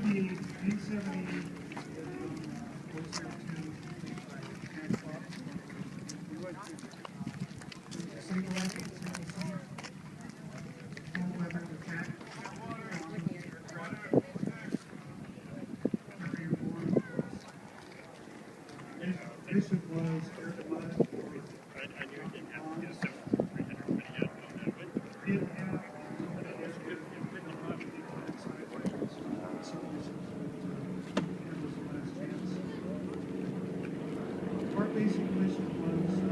the 870 closer to 10 o'clock. Single seat, cold weather with cat. Bishop was air to mud. I knew it didn't have to get a 7,300, but he had on that, but It had it's good, it's good to run. Our basic mission was